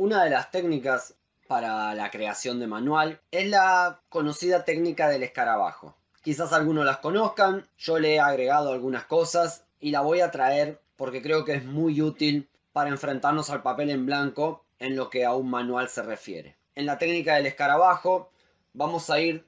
Una de las técnicas para la creación de manual es la conocida técnica del escarabajo. Quizás algunos las conozcan, yo le he agregado algunas cosas y la voy a traer porque creo que es muy útil para enfrentarnos al papel en blanco en lo que a un manual se refiere. En la técnica del escarabajo vamos a ir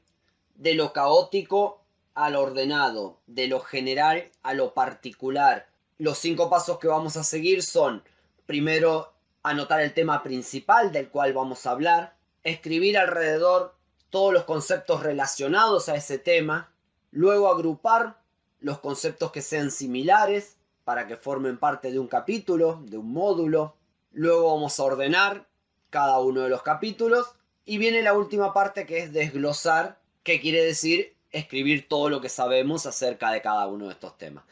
de lo caótico al ordenado, de lo general a lo particular. Los 5 pasos que vamos a seguir son: primero, anotar el tema principal del cual vamos a hablar, escribir alrededor todos los conceptos relacionados a ese tema, luego agrupar los conceptos que sean similares para que formen parte de un capítulo, de un módulo, luego vamos a ordenar cada uno de los capítulos y viene la última parte, que es desglosar, que quiere decir escribir todo lo que sabemos acerca de cada uno de estos temas.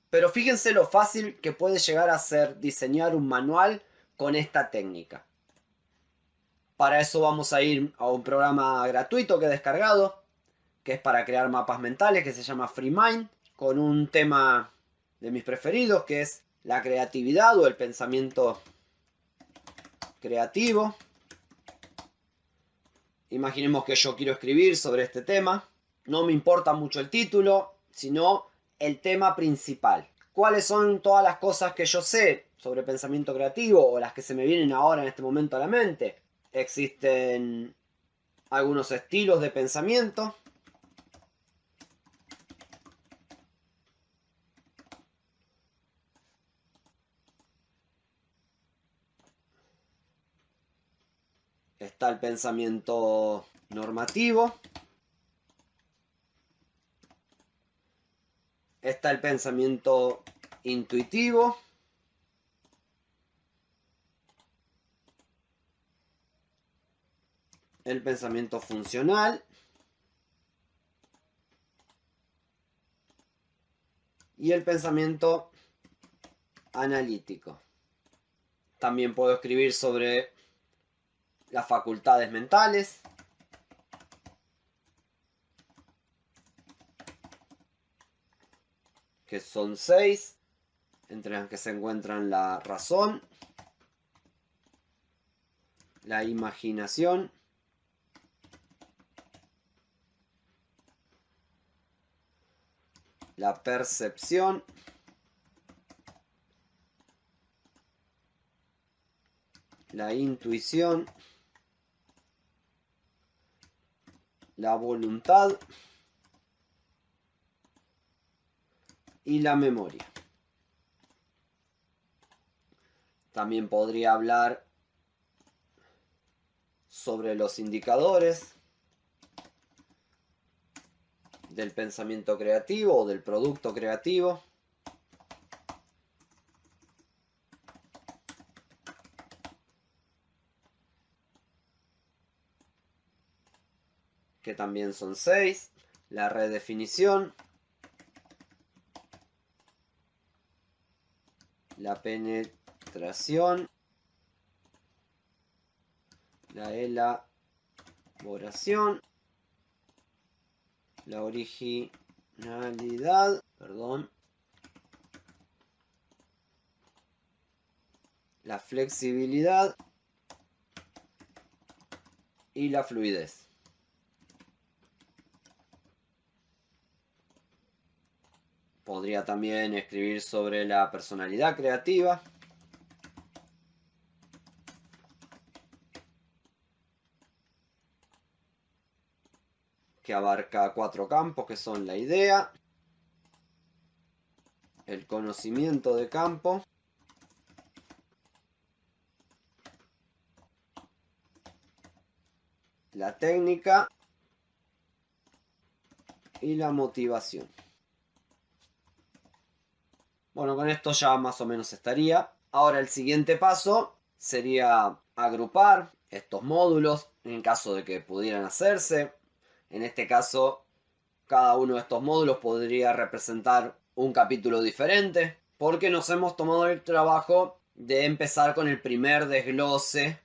Pero fíjense lo fácil que puede llegar a ser diseñar un manual con esta técnica. Para eso vamos a ir a un programa gratuito que he descargado, que es para crear mapas mentales, que se llama FreeMind, con un tema de mis preferidos, que es la creatividad o el pensamiento creativo. Imaginemos que yo quiero escribir sobre este tema. No me importa mucho el título, sino el tema principal. ¿Cuáles son todas las cosas que yo sé sobre pensamiento creativo o las que se me vienen ahora en este momento a la mente? Existen algunos estilos de pensamiento. Está el pensamiento normativo. Está el pensamiento intuitivo. El pensamiento funcional. Y el pensamiento analítico. También puedo escribir sobre las facultades mentales. Que son 6, entre las que se encuentran la razón, la imaginación, la percepción, la intuición, la voluntad y la memoria. También podría hablar sobre los indicadores del pensamiento creativo o del producto creativo. Que también son 6. La redefinición, la penetración, la elaboración, la originalidad, la flexibilidad y la fluidez. Podría también escribir sobre la personalidad creativa, que abarca 4 campos, que son la idea, el conocimiento de campo, la técnica y la motivación. Bueno, con esto ya más o menos estaría. Ahora el siguiente paso sería agrupar estos módulos en caso de que pudieran hacerse. En este caso, cada uno de estos módulos podría representar un capítulo diferente, porque nos hemos tomado el trabajo de empezar con el primer desglose,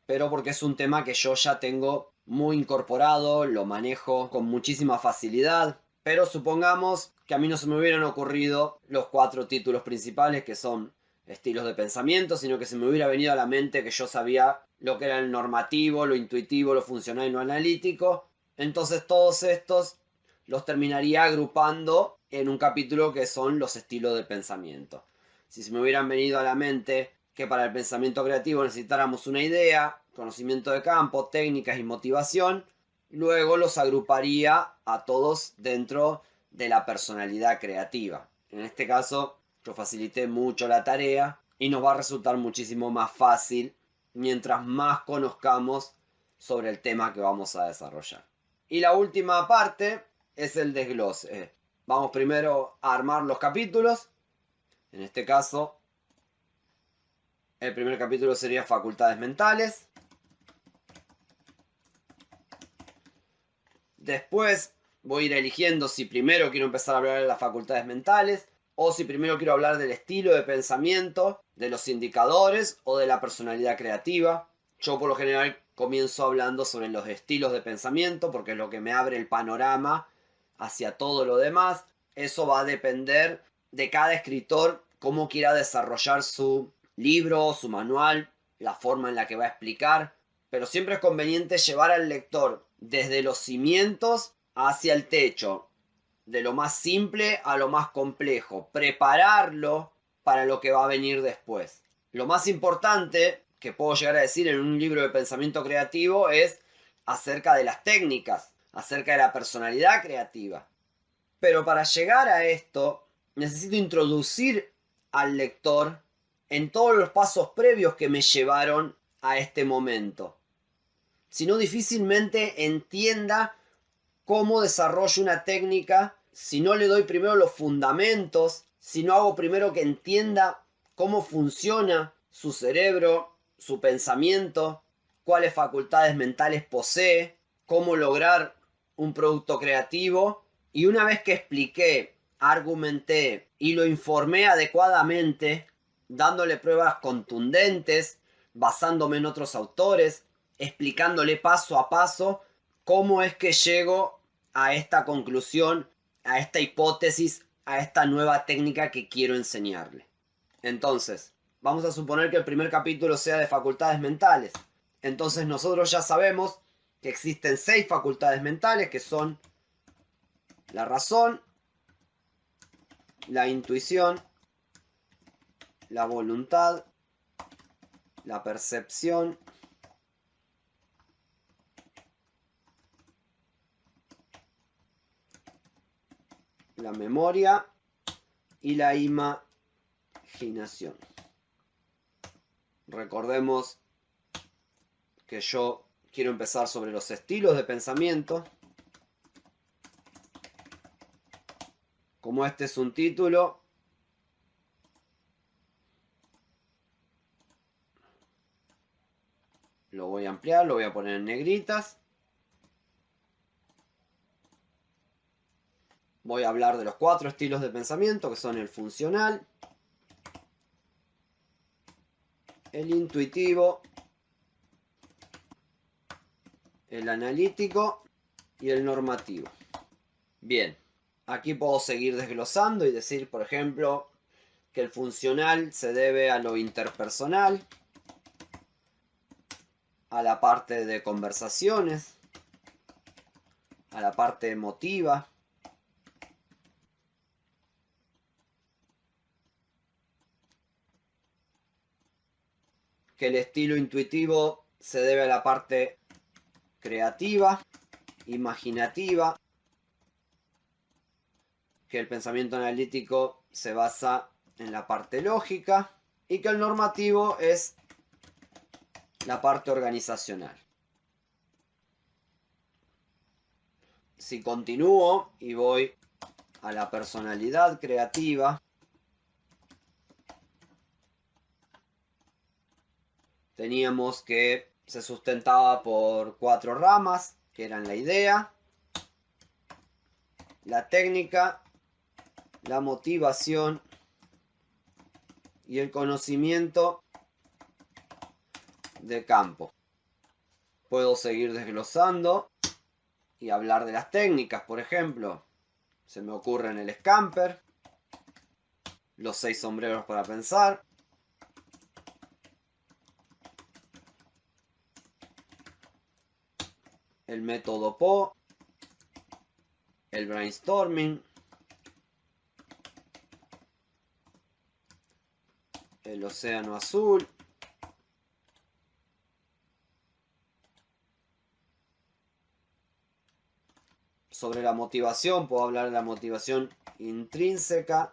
pero porque es un tema que yo ya tengo muy incorporado, lo manejo con muchísima facilidad. Pero supongamos que a mí no se me hubieran ocurrido los 4 títulos principales, que son estilos de pensamiento, sino que se me hubiera venido a la mente que yo sabía lo que era el normativo, lo intuitivo, lo funcional y lo analítico. Entonces todos estos los terminaría agrupando en un capítulo que son los estilos de pensamiento. Si se me hubieran venido a la mente que para el pensamiento creativo necesitáramos una idea, conocimiento de campo, técnicas y motivación, luego los agruparía a todos dentro de la personalidad creativa. En este caso, yo facilité mucho la tarea y nos va a resultar muchísimo más fácil mientras más conozcamos sobre el tema que vamos a desarrollar. Y la última parte es el desglose. Vamos primero a armar los capítulos. En este caso, el primer capítulo sería facultades mentales. Después voy a ir eligiendo si primero quiero empezar a hablar de las facultades mentales o si primero quiero hablar del estilo de pensamiento, de los indicadores o de la personalidad creativa. Yo por lo general comienzo hablando sobre los estilos de pensamiento porque es lo que me abre el panorama hacia todo lo demás. Eso va a depender de cada escritor cómo quiera desarrollar su libro, su manual, la forma en la que va a explicar. Pero siempre es conveniente llevar al lector desde los cimientos hacia el techo, de lo más simple a lo más complejo, prepararlo para lo que va a venir después. Lo más importante que puedo llegar a decir en un libro de pensamiento creativo es acerca de las técnicas, acerca de la personalidad creativa. Pero para llegar a esto, necesito introducir al lector en todos los pasos previos que me llevaron a este momento. Si no, difícilmente entienda cómo desarrollo una técnica si no le doy primero los fundamentos, si no hago primero que entienda cómo funciona su cerebro, su pensamiento, cuáles facultades mentales posee, cómo lograr un producto creativo. Y una vez que expliqué, argumenté y lo informé adecuadamente, dándole pruebas contundentes, basándome en otros autores, explicándole paso a paso cómo es que llego a esta conclusión, a esta hipótesis, a esta nueva técnica que quiero enseñarle. Entonces, vamos a suponer que el primer capítulo sea de facultades mentales. Entonces nosotros ya sabemos que existen 6 facultades mentales que son la razón, la intuición, la voluntad, la percepción, la memoria y la imaginación. Recordemos que yo quiero empezar sobre los estilos de pensamiento. Como este es un título, lo voy a ampliar, lo voy a poner en negritas. Voy a hablar de los 4 estilos de pensamiento, que son el funcional, el intuitivo, el analítico y el normativo. Bien, aquí puedo seguir desglosando y decir, por ejemplo, que el funcional se debe a lo interpersonal, a la parte de conversaciones, a la parte emotiva, que el estilo intuitivo se debe a la parte creativa, imaginativa, que el pensamiento analítico se basa en la parte lógica y que el normativo es la parte organizacional. Si continúo y voy a la personalidad creativa, teníamos que se sustentaba por 4 ramas, que eran la idea, la técnica, la motivación y el conocimiento de campo. Puedo seguir desglosando y hablar de las técnicas, por ejemplo. Se me ocurre en el Scamper, los 6 sombreros para pensar, el método Po, el brainstorming, el océano azul, sobre la motivación puedo hablar de la motivación intrínseca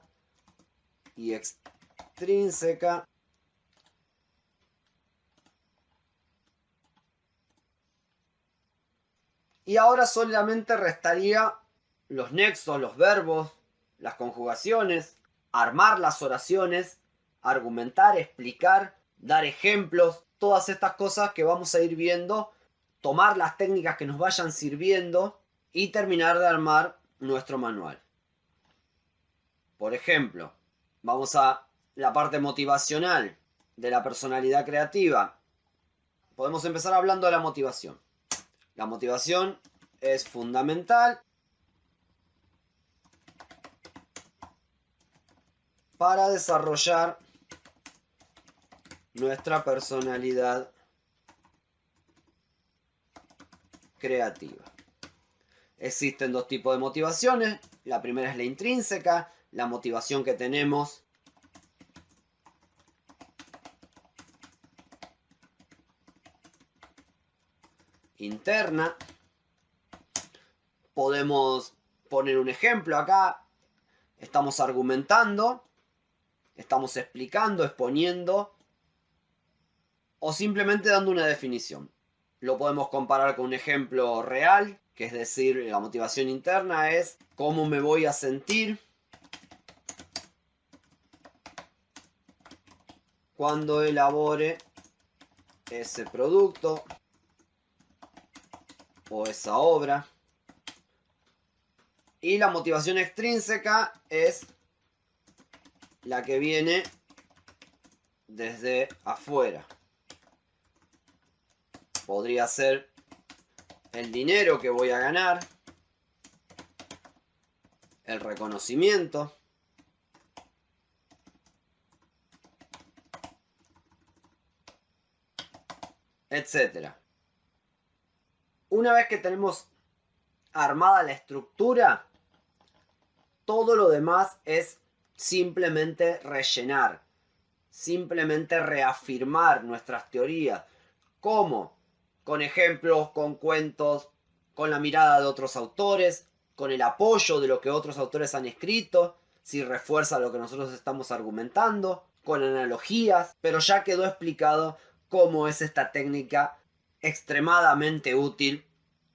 y extrínseca. Y ahora solamente restaría los nexos, los verbos, las conjugaciones, armar las oraciones, argumentar, explicar, dar ejemplos, todas estas cosas que vamos a ir viendo, tomar las técnicas que nos vayan sirviendo y terminar de armar nuestro manual. Por ejemplo, vamos a la parte motivacional de la personalidad creativa. Podemos empezar hablando de la motivación. La motivación es fundamental para desarrollar nuestra personalidad creativa. Existen dos tipos de motivaciones. La primera es la intrínseca, la motivación que tenemos interna. Podemos poner un ejemplo acá. Estamos argumentando, estamos explicando, exponiendo o simplemente dando una definición. Lo podemos comparar con un ejemplo real, que es decir, la motivación interna es cómo me voy a sentir cuando elabore ese producto o esa obra. Y la motivación extrínseca es la que viene desde afuera. Podría ser el dinero que voy a ganar, el reconocimiento, etc. Una vez que tenemos armada la estructura, todo lo demás es simplemente rellenar, simplemente reafirmar nuestras teorías. ¿Cómo? Con ejemplos, con cuentos, con la mirada de otros autores, con el apoyo de lo que otros autores han escrito, si refuerza lo que nosotros estamos argumentando, con analogías, pero ya quedó explicado cómo es esta técnica extremadamente útil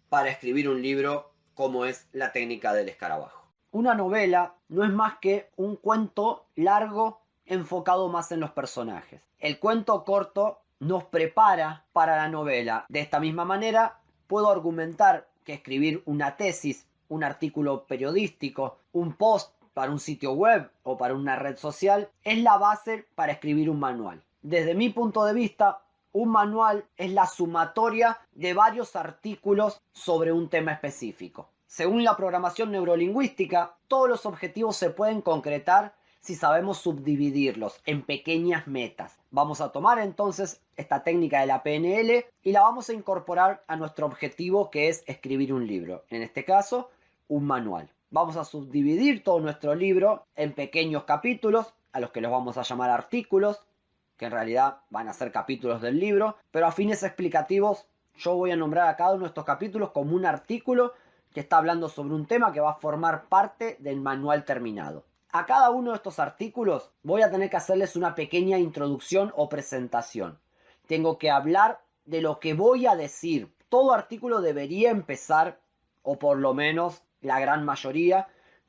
para escribir un libro, como es la técnica del escarabajo. Una novela no es más que un cuento largo enfocado más en los personajes. El cuento corto nos prepara para la novela. De esta misma manera, puedo argumentar que escribir una tesis, un artículo periodístico, un post para un sitio web o para una red social, es la base para escribir un manual. Desde mi punto de vista, un manual es la sumatoria de varios artículos sobre un tema específico. Según la programación neurolingüística, todos los objetivos se pueden concretar si sabemos subdividirlos en pequeñas metas. Vamos a tomar entonces esta técnica de la PNL y la vamos a incorporar a nuestro objetivo, que es escribir un libro. En este caso, un manual. Vamos a subdividir todo nuestro libro en pequeños capítulos, a los que los vamos a llamar artículos, que en realidad van a ser capítulos del libro, pero a fines explicativos yo voy a nombrar a cada uno de estos capítulos como un artículo que está hablando sobre un tema que va a formar parte del manual terminado. A cada uno de estos artículos voy a tener que hacerles una pequeña introducción o presentación. Tengo que hablar de lo que voy a decir. Todo artículo debería empezar, o por lo menos la gran mayoría,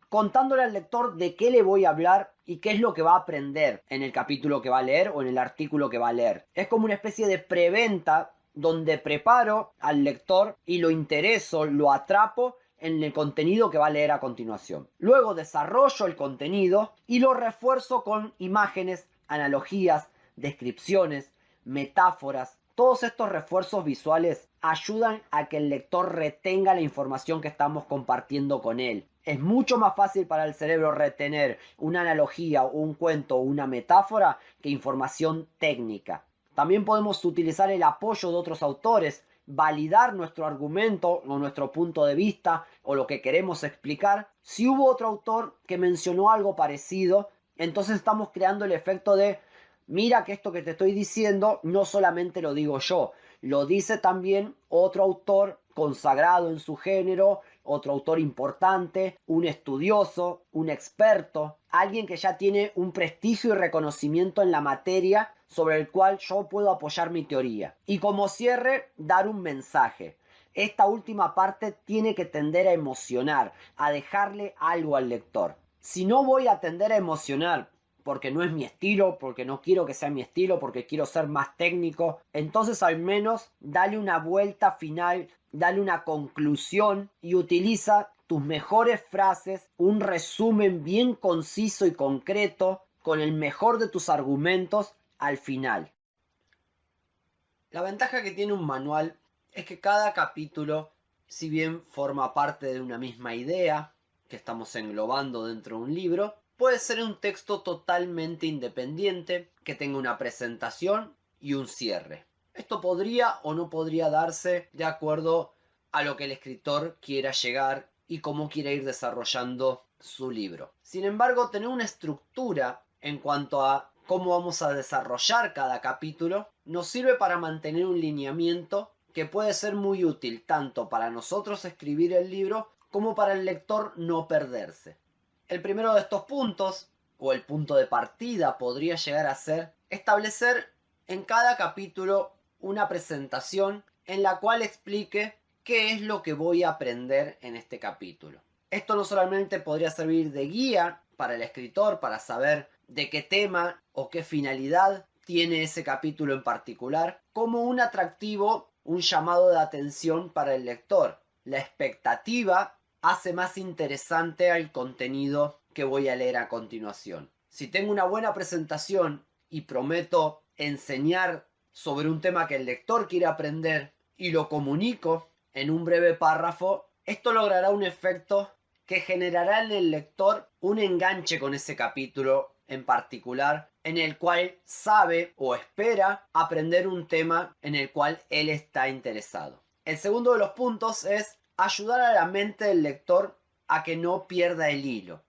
contándole al lector de qué le voy a hablar y qué es lo que va a aprender en el capítulo que va a leer o en el artículo que va a leer. Es como una especie de preventa donde preparo al lector y lo intereso, lo atrapo en el contenido que va a leer a continuación. Luego desarrollo el contenido y lo refuerzo con imágenes, analogías, descripciones, metáforas. Todos estos refuerzos visuales ayudan a que el lector retenga la información que estamos compartiendo con él. Es mucho más fácil para el cerebro retener una analogía, un cuento o una metáfora que información técnica. También podemos utilizar el apoyo de otros autores validar nuestro argumento o nuestro punto de vista o lo que queremos explicar. Si hubo otro autor que mencionó algo parecido, entonces estamos creando el efecto de mira que esto que te estoy diciendo no solamente lo digo yo, lo dice también otro autor consagrado en su género, otro autor importante, un estudioso, un experto, alguien que ya tiene un prestigio y reconocimiento en la materia sobre el cual yo puedo apoyar mi teoría. Y como cierre, dar un mensaje. Esta última parte tiene que tender a emocionar, a dejarle algo al lector. Si no voy a tender a emocionar porque no es mi estilo, porque no quiero que sea mi estilo, porque quiero ser más técnico, entonces al menos dale una vuelta final, dale una conclusión y utiliza tus mejores frases, un resumen bien conciso y concreto con el mejor de tus argumentos al final. La ventaja que tiene un manual es que cada capítulo, si bien forma parte de una misma idea que estamos englobando dentro de un libro, puede ser un texto totalmente independiente, que tenga una presentación y un cierre. Esto podría o no podría darse de acuerdo a lo que el escritor quiera llegar y cómo quiere ir desarrollando su libro. Sin embargo, tener una estructura en cuanto a cómo vamos a desarrollar cada capítulo nos sirve para mantener un lineamiento que puede ser muy útil tanto para nosotros escribir el libro como para el lector no perderse. El primero de estos puntos, o el punto de partida, podría llegar a ser establecer en cada capítulo una presentación en la cual explique qué es lo que voy a aprender en este capítulo. Esto no solamente podría servir de guía para el escritor, para saber de qué tema o qué finalidad tiene ese capítulo en particular, como un atractivo, un llamado de atención para el lector. La expectativa hace más interesante al contenido que voy a leer a continuación. Si tengo una buena presentación y prometo enseñar sobre un tema que el lector quiere aprender y lo comunico en un breve párrafo, esto logrará un efecto que generará en el lector un enganche con ese capítulo en particular, en el cual sabe o espera aprender un tema en el cual él está interesado. El segundo de los puntos es ayudar a la mente del lector a que no pierda el hilo.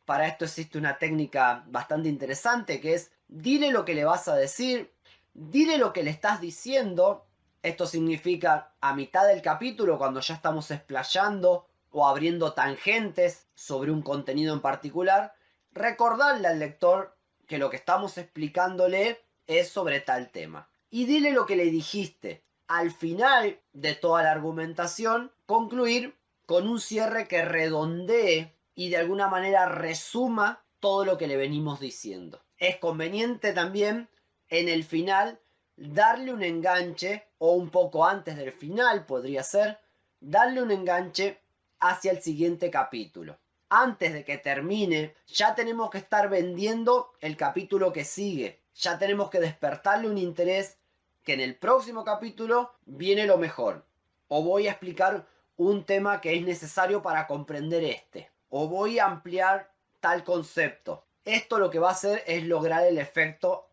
Para esto existe una técnica bastante interesante que es dile lo que le vas a decir, dile lo que le estás diciendo. Esto significa a mitad del capítulo, cuando ya estamos explayando o abriendo tangentes sobre un contenido en particular, recordarle al lector que lo que estamos explicándole es sobre tal tema. Y dile lo que le dijiste. Al final de toda la argumentación, concluir con un cierre que redondee y de alguna manera resuma todo lo que le venimos diciendo. Es conveniente también en el final darle un enganche, o un poco antes del final podría ser, darle un enganche hacia el siguiente capítulo. Antes de que termine, ya tenemos que estar vendiendo el capítulo que sigue. Ya tenemos que despertarle un interés que en el próximo capítulo viene lo mejor. O voy a explicar un tema que es necesario para comprender este. O voy a ampliar tal concepto. Esto lo que va a hacer es lograr el efecto,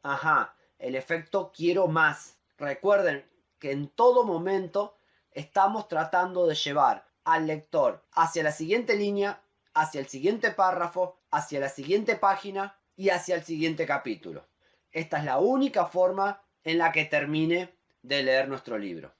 el efecto quiero más. Recuerden que en todo momento estamos tratando de llevar al lector hacia la siguiente línea, hacia el siguiente párrafo, hacia la siguiente página y hacia el siguiente capítulo. Esta es la única forma en la que termine de leer nuestro libro.